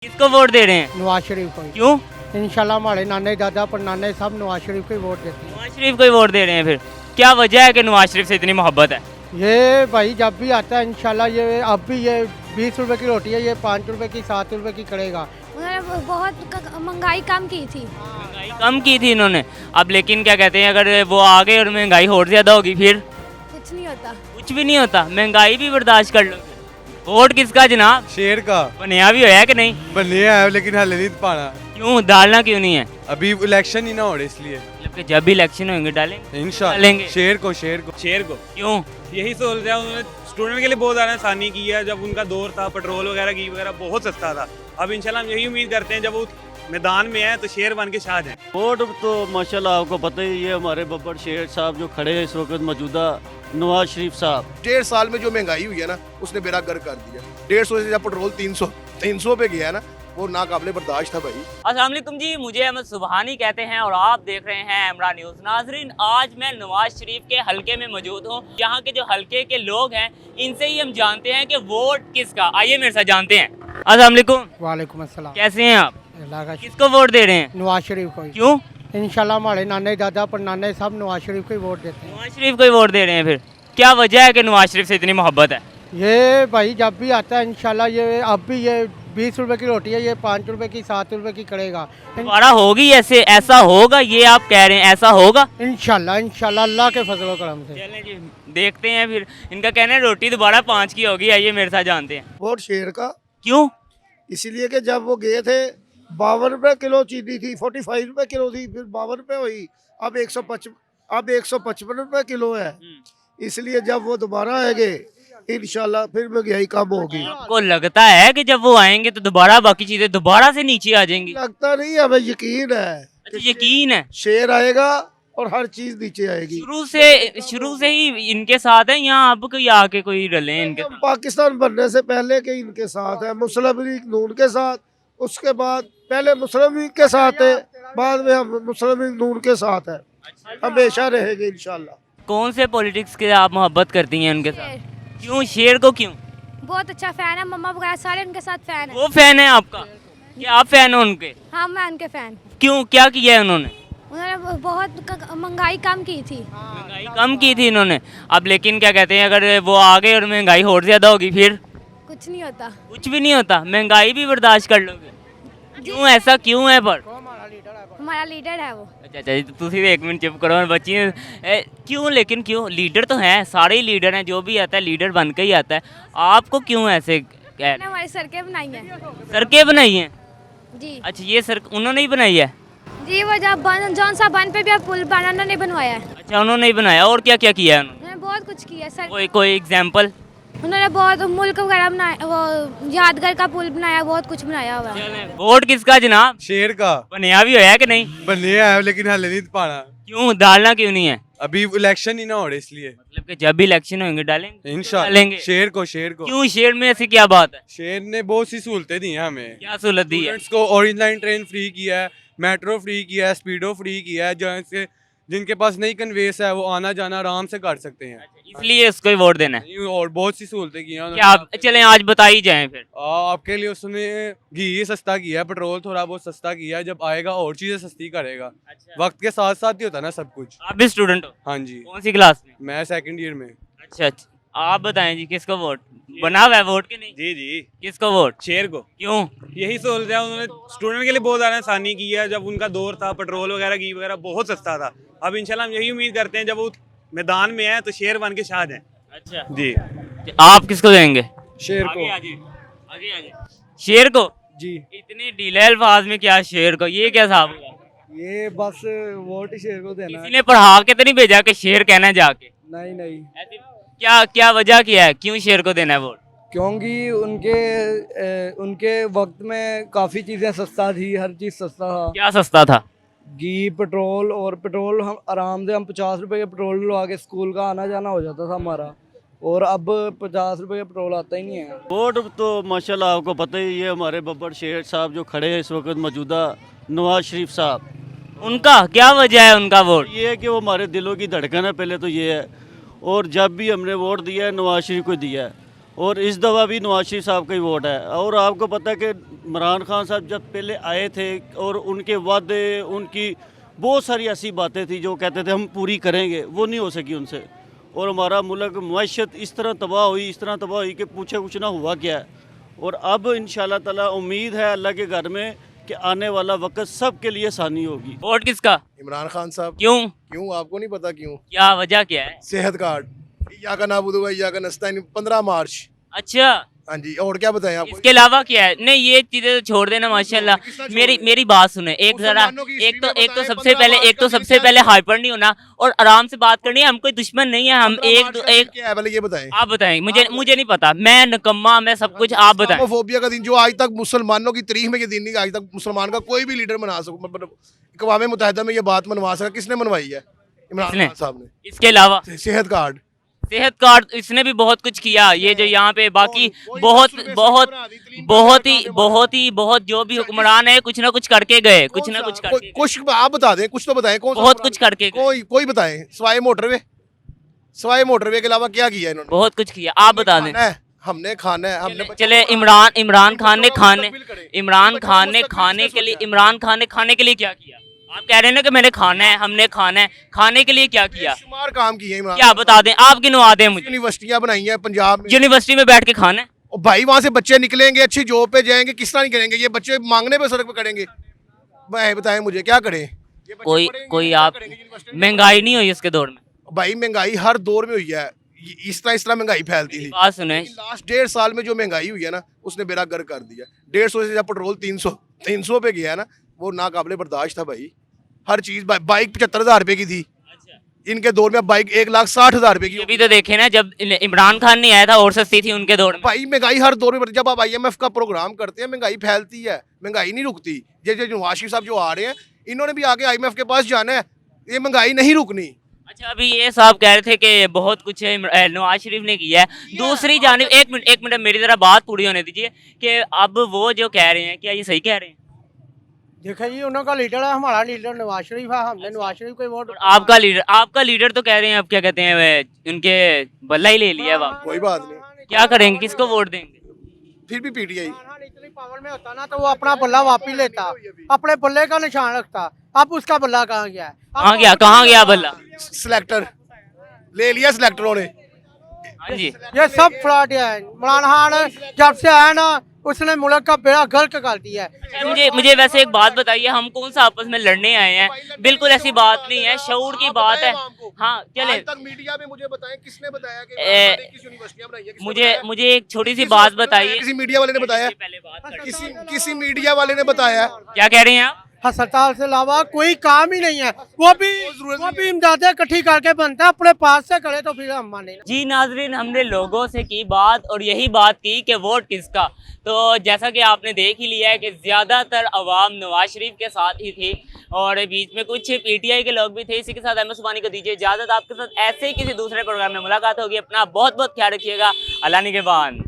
किसको वोट दे रहे हैं? नवाज शरीफ को ही। क्यों? इंशाल्लाह हमारे नाने दादा परनाने सब नवाज शरीफ को ही वोट देते हैं। नवाज शरीफ को ही वोट दे रहे हैं। फिर क्या वजह है कि नवाज शरीफ से इतनी मोहब्बत है? ये भाई जब भी आता है इंशाल्लाह ये अब भी ये 20 रुपए की रोटी है ये 5 रुपए की 7 रुपए की करेगा। उन्होंने बहुत महंगाई कम की थी। महंगाई कम की थी इन्होंने, अब लेकिन क्या कहते हैं अगर वो आ गए और महंगाई और ज़्यादा होगी फिर कुछ नहीं होता। कुछ भी नहीं होता, महंगाई भी बर्दाश्त कर लो। वोट किसका जनाब? शेर का बनया भी होया कि नहीं? बनया है लेकिन हले नहीं पाना। क्यों डालना क्यों नहीं है? अभी इलेक्शन ही ना हो रहे इसलिए। मतलब कि जब भी इलेक्शन होंगे डालेंगे। इंशाल्लाह डालेंगे। शेर को क्यों? यही सोच रहा उन्होंने स्टूडेंट के लिए बहुत ज़्यादा आसानी की है। जब उनका दौर था पेट्रोल वगैरह घी वगैरह बहुत सस्ता था। अब इंशाल्लाह हम यही उम्मीद करते हैं जब वो मैदान में है तो शेर बन के छा जाए। वोट तो माशाल्लाह आपको पता ही है, हमारे बब्बर शेर साहब जो खड़े हैं इस वक्त मौजूदा नवाज शरीफ साहब। 1.5 साल में जो महंगाई हुई है ना उसने बेड़ा गर्क कर दिया। 150 से जब पेट्रोल 300 पे गया ना वो नाकाबिले बर्दाश्त था भाई। अस्सलाम वालेकुम जी, मुझे अहमद सुबहानी कहते हैं और आप देख रहे हैं एमरा न्यूज़। नाजरीन, आज मैं नवाज शरीफ के हलके में मौजूद हूँ। यहाँ के जो हलके के लोग हैं इनसे ही हम जानते हैं कि वोट किसका। आइए मेरे साथ जानते हैं। अस्सलाम वालेकुम। वालेकुम अस्सलाम। कैसे हैं आप? अल्लाह का किसको वोट दे रहे हैं? नवाज शरीफ को ही। क्यों? इंशाल्लाह हमारे नाने दादा परनाने सब नवाज शरीफ को ही वोट देते हैं। नवाज शरीफ को ही वोट दे रहे हैं। फिर क्या वजह है कि नवाज शरीफ से इतनी मोहब्बत है? ये भाई जब भी आता है इंशाल्लाह ये अब भी ये 20 रुपए की रोटी है ये 5 रुपए की 7 रुपए की करेगा। दोबारा होगी ऐसा होगा ये आप कह रहे हैं, ऐसा होगा? इंशाल्लाह इंशाल्लाह अल्लाह के फजल करम से। चलें जी, देखते हैं। फिर इनका कहना है रोटी दोबारा 5 की होगी। आइए मेरे साथ जानते हैं। वोट शेर का क्यों? इसीलिए कि जब वो गए थे 52 रुपये किलो चीनी थी, 45 रुपये किलो थी, फिर 52 रुपये हुई, अब 155 रुपये किलो है। इसलिए जब वो दोबारा आएंगे इंशाल्लाह फिर महंगाई कम होगी। आपको लगता है कि जब वो आएंगे तो दोबारा बाकी चीजें दोबारा से नीचे आ जाएंगी? लगता नहीं, हमें यकीन है। अच्छा, यकीन है? शेर आएगा और हर चीज नीचे आएगी। शुरू से ही इनके साथ है यहाँ अब कोई आके कोई रले हैं इनके साथ? पाकिस्तान बनने से पहले के इनके साथ है, मुस्लिम लीग नून के साथ, उसके बाद पहले मुस्लिम लीग के साथ है, बाद में हम मुस्लिम लीग नून के साथ है, हमेशा रहेंगे इंशाल्लाह। कौन से पॉलिटिक्स के आप मोहब्बत करती हैं उनके साथ? क्यों? शेर को क्यों? बहुत अच्छा फैन है, मम्मा वगैरह सारे उनके साथ फैन है। वो फैन है आपका? क्या आप फैन हो उनके? हाँ मैं उनके फैन। क्यों, क्या किया है उन्होंने? उन्होंने बहुत महंगाई कम की थी। महंगाई कम की थी इन्होंने, अब लेकिन क्या कहते हैं अगर वो आ गए और महंगाई और ज्यादा होगी फिर कुछ नहीं होता। कुछ भी नहीं होता, महंगाई भी बर्दाश्त कर लोगे? क्यों, ऐसा क्यों है? पर हमारा लीडर है वो। अच्छा जी, तुम एक मिनट चुप करो बच्ची। क्यों? लेकिन क्यों? लीडर तो हैं, सारे ही लीडर हैं, जो भी आता है लीडर बन के ही आता है। आपको क्यों ऐसे कह? हमारी सड़कें बनाई हैं। सड़कें बनाई हैं? जी अच्छा, ये सड़क उन्होंने ही बनाई है? जी, वो जब जौन सा बन पे भी अब पुल बना उन्होंने बनवाया है। अच्छा, उन्होंने ही बनाया। और क्या क्या किया है उन्होंने? उन्होंने बहुत कुछ किया सर। कोई एग्जाम्पल? उन्होंने बहुत मुल्क वगैरह बनाया, वो यादगार का पुल बनाया, बहुत कुछ बनाया हुआ है। वोट किसका जनाब? शेर का बनया भी होया कि नहीं? बनया है लेकिन हले नहीं पाना। क्यों डालना क्यों नहीं है? अभी इलेक्शन ही ना हो रहे इसलिए। मतलब कि जब भी इलेक्शन होंगे डालेंगे। इंशाल्लाह डालेंगे। शेर को क्यों? शेर में ऐसी क्या बात है? शेर ने बहुत सी सहूलतें दी हैं हमें। क्या सहूलत दी है? स्टूडेंट्स को ऑरेंज लाइन ट्रेन फ्री किया है, मेट्रो फ्री किया है, स्पीडो फ्री किया है, जहाँ से जिनके पास नई कन्वेस है वो आना जाना आराम से कर सकते हैं। इसलिए उसको ही वोट देना है? और बहुत सी सहूलतें की हैं क्या आप चलें आज बताई जाए फिर। आपके लिए उसने घी सस्ता किया है, पेट्रोल थोड़ा बहुत सस्ता किया है, जब आएगा और चीजें सस्ती करेगा। वक्त के साथ साथ ही होता है ना सब कुछ। आप भी स्टूडेंट हो? हाँ जी, कौन सी क्लास में? मैं 2nd ईयर में। अच्छा, आप बताएं जी, किसको वोट बना हुआ है? वोट के नहीं? जी जी, किसको वोट? शेर को। क्यों? यही सोच रहा उन्होंने स्टूडेंट के लिए बहुत ज़्यादा आसानी की है। जब उनका दौर था पेट्रोल वगैरह घी वगैरह बहुत सस्ता था। अब इंशाल्लाह हम यही उम्मीद करते हैं जब वो मैदान में है तो शेर बन के छा जाए। अच्छा जी, आप किसको देंगे? शेर को। आगे शेर को? जी, इतने ढीले अल्फाज में क्या शेर को? ये क्या साहब हुआ? ये बस वोट शेर को देना किसी ने पढ़ा के तो नहीं भेजा कि शेर कहना है जाके? नहीं, ऐसी क्या क्या वजह क्या है, क्यों शेर को देना है वोट? क्योंकि उनके वक्त में काफ़ी चीज़ें सस्ता थी, हर चीज़ सस्ता था। क्या सस्ता था? घी, पेट्रोल, और पेट्रोल हम आराम से 50 रुपए का पेट्रोल लगा के स्कूल का आना जाना हो जाता था हमारा, और अब 50 रुपए का पेट्रोल आता ही नहीं है। वोट तो माशाल्लाह आपको पता ही है, हमारे बब्बर शेर साहब जो खड़े हैं इस वक्त मौजूदा नवाज शरीफ साहब। उनका क्या वजह है उनका वोट? ये है कि वो हमारे दिलों की धड़कन है, पहले तो ये है। और जब भी हमने वोट दिया है नवाज शरीफ को दिया है, और इस दफ़ा भी नवाज शरीफ साहब का ही वोट है। और आपको पता है कि इमरान खान साहब जब पहले आए थे और उनके वादे, उनकी बहुत सारी ऐसी बातें थी जो कहते थे हम पूरी करेंगे, वो नहीं हो सकी उनसे। और हमारा मुल्क मईशत इस तरह तबाह हुई कि पूछे कुछ ना हुआ क्या है। और अब इंशाल्लाह ताला उम्मीद है अल्लाह के घर में कि आने वाला वक्त सब के लिए आसानी होगी। वोट किसका? इमरान खान साहब। क्यों? आपको नहीं पता क्यों? क्या वजह क्या है? सेहत कार्ड या का नाबुदु या का नस्ताइन 15 मार्च। अच्छा, हाँ जी, और क्या बताएं आपको? इसके अलावा क्या है? नहीं, ये चीजें तो छोड़ देना माशाल्लाह। मेरी बात सुने एक जरा। एक तो सबसे पहले हाइपर नहीं होना और आराम से बात करनी है। हम कोई दुश्मन नहीं है, हम एक क्या है पहले ये बताएं। आप बताएं, मुझे नहीं पता, मैं नकम्मा, मैं सब कुछ। आप बताएं। इस्लामोफोबिया का दिन जो आज तक मुसलमानों की तारीख में ये दिन नहीं, आज तक मुसलमान का कोई भी लीडर मना सको, मतलब अक़वाम मुत्तहिदा में ये बात मनवा सका, किसने मनवाई है? इमरान खान साहब ने। इसके अलावा सेहत कार्ड इसने भी बहुत कुछ किया। ये जो यहाँ पे बाकी बहुत जो भी हुक्मरान है कुछ ना कुछ करके गए, कुछ आप बता दें, कुछ तो बताएं। बहुत कुछ करके गए। कोई बताएं, सिवाय मोटरवे के अलावा क्या किया इन्होंने? बहुत कुछ किया, आप बता दें। हमने खाना है, हमने चले इमरान खान ने खाने के लिए क्या किया? आप कह रहे हैं ना कि मैंने खाना है, हमने खाना है, खाने के लिए क्या किया? बेशुमार काम किए इमरान। क्या बता दें, आप गिनवा दें मुझे। यूनिवर्सिटियां बनाई हैं पंजाब में। यूनिवर्सिटी में बैठ के खाना है। और भाई वहाँ से बच्चे निकलेंगे, अच्छी जॉब पे जाएंगे, किस तरह नहीं करेंगे? ये बच्चे मांगने पे सड़क पे करेंगे। भाई बताएं मुझे क्या करें? कोई आप महंगाई नहीं हुई इसके दौर में? भाई महंगाई हर दौर में हुई है, इस तरह महंगाई फैलती थी। बात सुने, लास्ट 1.5 साल में जो महंगाई हुई है ना, उसने बेड़ा गर्क कर दिया। 150 से जब पेट्रोल 300 पे गया ना, वो नाकाबिले बर्दाश्त था भाई। हर चीज, बाइक 75,000 रुपए की थी। इनके दौर में बाइक 1,60,000 रुपए की। अभी तो देखे ना, जब इमरान खान नहीं आया था और सस्ती थी उनके दौर में। भाई महंगाई हर दौर में, जब आप IMF का प्रोग्राम करते हैं महंगाई फैलती है, महंगाई नहीं रुकती। जैसे नवाज शरीफ साहब जो आ रहे हैं, इन्होंने भी आगे IMF के पास जाना है, ये महंगाई नहीं रुकनी। अच्छा, अभी ये साहब कह रहे थे कि बहुत कुछ नवाज शरीफ ने किया है। दूसरी जानिब एक मिनट मेरी जरा बात पूरी होने दीजिए कि अब वो जो कह रहे हैं, क्या ये सही कह रहे हैं? देखिए जी, उनका लीडर है, हमारा लीडर नवाज शरीफ है, हमने नवाज शरीफ को वोट। आपका लीडर तो कह रहे हैं, अब क्या कहते हैं, उनके बल्ला ही ले लिया है। कोई बात नहीं, क्या करेंगे, किसको वोट देंगे? फिर भी PTI। इतनी पावर में होता ना तो वो अपना बल्ला वापिस लेता, अपने बल्ले का निशान रखता। अब उसका बल्ला कहाँ गया? कहाँ गया बल्ला? सिलेक्टर ले लिया, सिलेक्टरों ने। हाँ जी, ये सब फ्रॉड है। इमरान खान जब से आया ना, उसने मुल्क का बेड़ा गर्क कर दिया है। अच्छा, मुझे वैसे एक बात बताइए, हम कौन सा आपस में लड़ने आए हैं? बिल्कुल ऐसी बात नहीं है, शऊर की बात है। हाँ चले, आज तक मीडिया में मुझे बताएं, किसने बताया कि किस यूनिवर्सिटियां बनाई है? मुझे एक छोटी सी बात बताइए। किसी मीडिया वाले ने बताया? किसी मीडिया वाले ने बताया? क्या कह रहे हैं आप? अस्पताल से अलावा कोई काम ही नहीं है। वो भी इमदादें इकट्ठी करके बनता है, अपने पास से करे तो फिर हम माने। जी नाजरीन, हमने लोगों से की बात और यही बात की कि वोट किसका। तो जैसा कि आपने देख ही लिया है कि ज़्यादातर अवाम नवाज शरीफ के साथ ही थी और बीच में कुछ PTI के लोग भी थे। इसी के साथ अहमद सुबानी को दीजिए इजाज़त। आपके साथ ऐसे ही किसी दूसरे प्रोग्राम में मुलाकात होगी। अपना बहुत बहुत ख्याल रखिएगा। अल्लाह निगहबान।